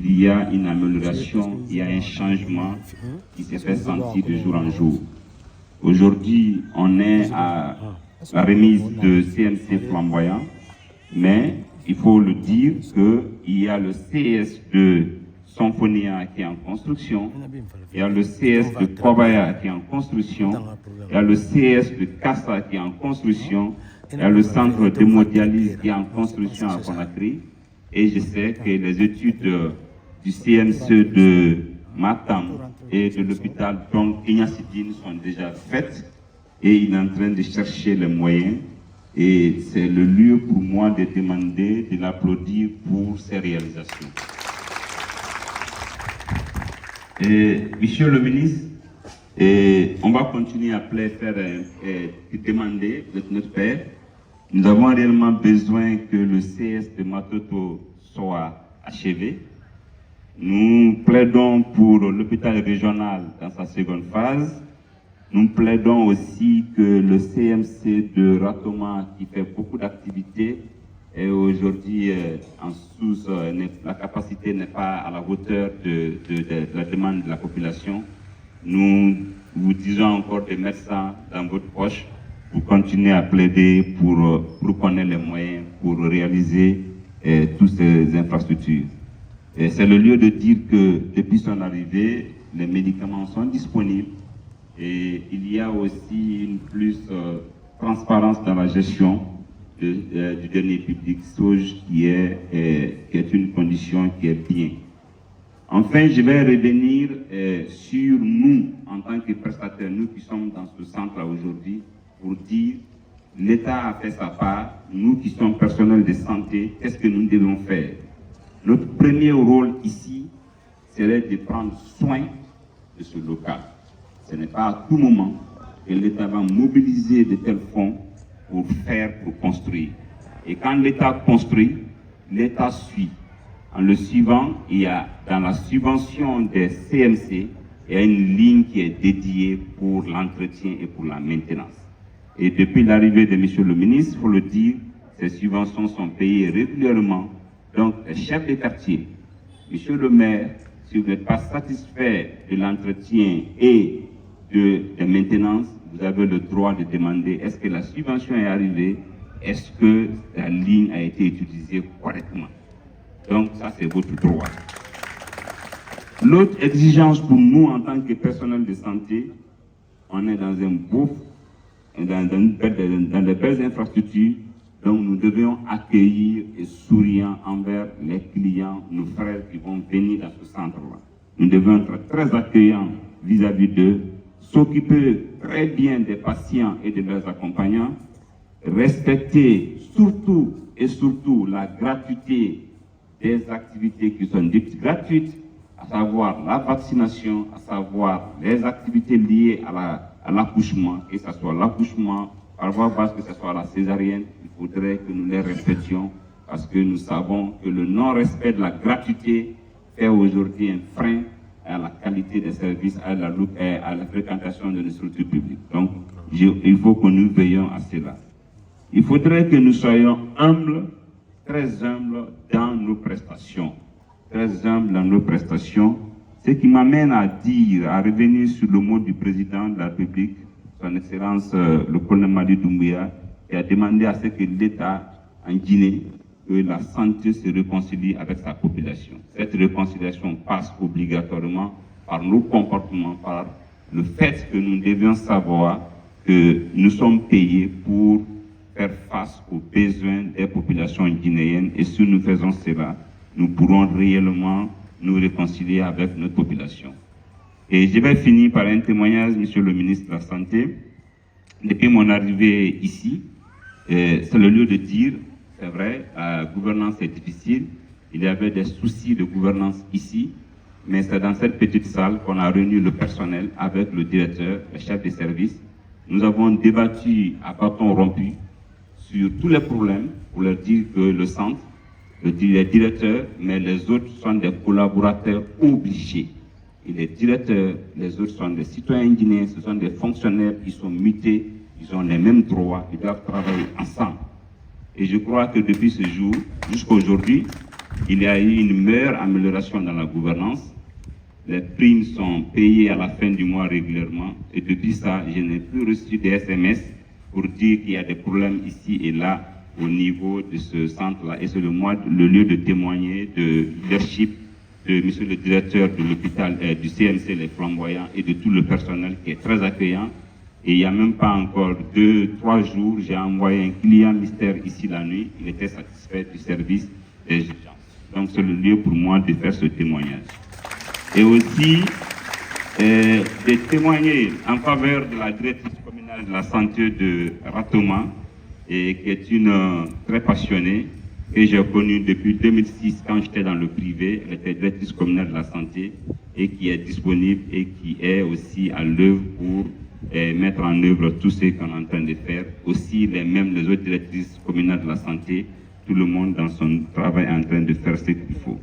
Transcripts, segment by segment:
il y a une amélioration, il y a un changement qui se fait sentir de jour en jour. Aujourd'hui, on est à la remise de CMC flamboyant, mais il faut le dire qu'il y a le CS de Symphonia qui est en construction, il y a le CS de Kobaya qui est en construction, il y a le CS de Kassa qui est en construction, il y a le centre d'hémodialyse qui est en construction à Conakry, et je sais que les études du CMC de Matam et de l'hôpital Ignacidine sont déjà faites, et il est en train de chercher les moyens, et c'est le lieu pour moi de demander, de l'applaudir pour ces réalisations. Monsieur le ministre, on va continuer à demander de notre père. Nous avons réellement besoin que le CS de Matoto soit achevé. Nous plaidons pour l'hôpital régional dans sa seconde phase. Nous plaidons aussi que le CMC de Ratoma, qui fait beaucoup d'activités, et aujourd'hui en sous, la capacité n'est pas à la hauteur de la demande de la population. Nous vous disons encore de mettre ça dans votre poche pour continuer à plaider pour qu'on ait les moyens pour réaliser toutes ces infrastructures. C'est le lieu de dire que depuis son arrivée, les médicaments sont disponibles et il y a aussi une plus transparence dans la gestion du denier public, chose qui est une condition qui est bien. Enfin, je vais revenir sur nous, en tant que prestataires, nous qui sommes dans ce centre-là aujourd'hui, pour dire l'État a fait sa part, nous qui sommes personnels de santé, qu'est-ce que nous devons faire? Notre premier rôle ici serait de prendre soin de ce local. Ce n'est pas à tout moment que l'État va mobiliser de tels fonds pour construire. Et quand l'État construit, l'État suit. En le suivant, il y a dans la subvention des CMC, il y a une ligne qui est dédiée pour l'entretien et pour la maintenance. Et depuis l'arrivée de M. le ministre, il faut le dire, ces subventions sont payées régulièrement. Donc, les chefs de quartier, M. le maire, si vous n'êtes pas satisfait de l'entretien et de la maintenance, vous avez le droit de demander est-ce que la subvention est arrivée, est-ce que la ligne a été utilisée correctement. Donc ça c'est votre droit. L'autre exigence pour nous en tant que personnel de santé, on est dans de belles infrastructures, donc nous devons accueillir et souriant envers les clients, nos frères qui vont venir dans ce centre-là. Nous devons être très accueillants vis-à-vis d'eux, s'occuper très bien des patients et de leurs accompagnants, respecter surtout et surtout la gratuité des activités qui sont dites gratuites, à savoir la vaccination, à savoir les activités liées à l'accouchement, que ce soit l'accouchement par voie basse, que ce soit la césarienne, il faudrait que nous les respections parce que nous savons que le non-respect de la gratuité est aujourd'hui un frein à la qualité des services, à la fréquentation de nos structures publiques. Donc, il faut que nous veillions à cela. Il faudrait que nous soyons humbles, très humbles dans nos prestations. Très humbles dans nos prestations. Ce qui m'amène à revenir sur le mot du président de la République, son Excellence le colonel Madi Doumbouya, qui a demandé à ce que l'État en Guinée, que la santé se réconcilie avec sa population. Cette réconciliation passe obligatoirement par nos comportements, par le fait que nous devions savoir que nous sommes payés pour faire face aux besoins des populations guinéennes et si nous faisons cela, nous pourrons réellement nous réconcilier avec notre population. Et je vais finir par un témoignage, Monsieur le ministre de la Santé. Depuis mon arrivée ici, c'est le lieu de dire, c'est vrai, la gouvernance est difficile, il y avait des soucis de gouvernance ici, mais c'est dans cette petite salle qu'on a réuni le personnel avec le directeur, le chef de service. Nous avons débattu à bâton rompu sur tous les problèmes pour leur dire que le centre, les directeurs, mais les autres sont des collaborateurs obligés. Et les directeurs, les autres sont des citoyens guinéens, ce sont des fonctionnaires qui sont mutés, ils ont les mêmes droits, ils doivent travailler ensemble. Et je crois que depuis ce jour, jusqu'à aujourd'hui, Il y a eu une meilleure amélioration dans la gouvernance. Les primes sont payées à la fin du mois régulièrement. Et depuis ça, je n'ai plus reçu des SMS pour dire qu'il y a des problèmes ici et là au niveau de ce centre-là. Et c'est le lieu de témoigner de leadership de monsieur le directeur de l'hôpital du CMC Les Flamboyants et de tout le personnel qui est très accueillant. Et il n'y a même pas encore 2-3 jours, j'ai envoyé un client mystère ici la nuit. Il était satisfait du service des urgences. Donc c'est le lieu pour moi de faire ce témoignage. Et aussi de témoigner en faveur de la directrice communale de la santé de Ratoma, et qui est une très passionnée, que j'ai connue depuis 2006 quand j'étais dans le privé. Elle était directrice communale de la santé et qui est disponible et qui est aussi à l'œuvre pour mettre en œuvre tout ce qu'on est en train de faire. Aussi, les autres directrices communales de la santé, tout le monde dans son travail est en train de faire ce qu'il faut.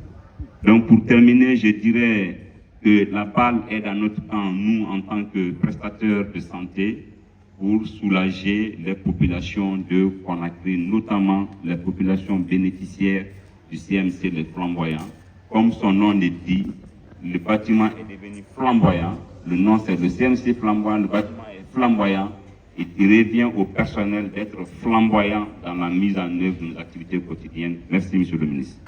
Donc pour terminer, je dirais que la balle est dans notre camp, nous en tant que prestataires de santé, pour soulager les populations de Conakry, notamment les populations bénéficiaires du CMC Les Flamboyants. Comme son nom le dit, le bâtiment est devenu flamboyant. Le nom c'est le CMC Flamboyant, le bâtiment est flamboyant et il revient au personnel d'être flamboyant dans la mise en œuvre de nos activités quotidiennes. Merci, monsieur le ministre.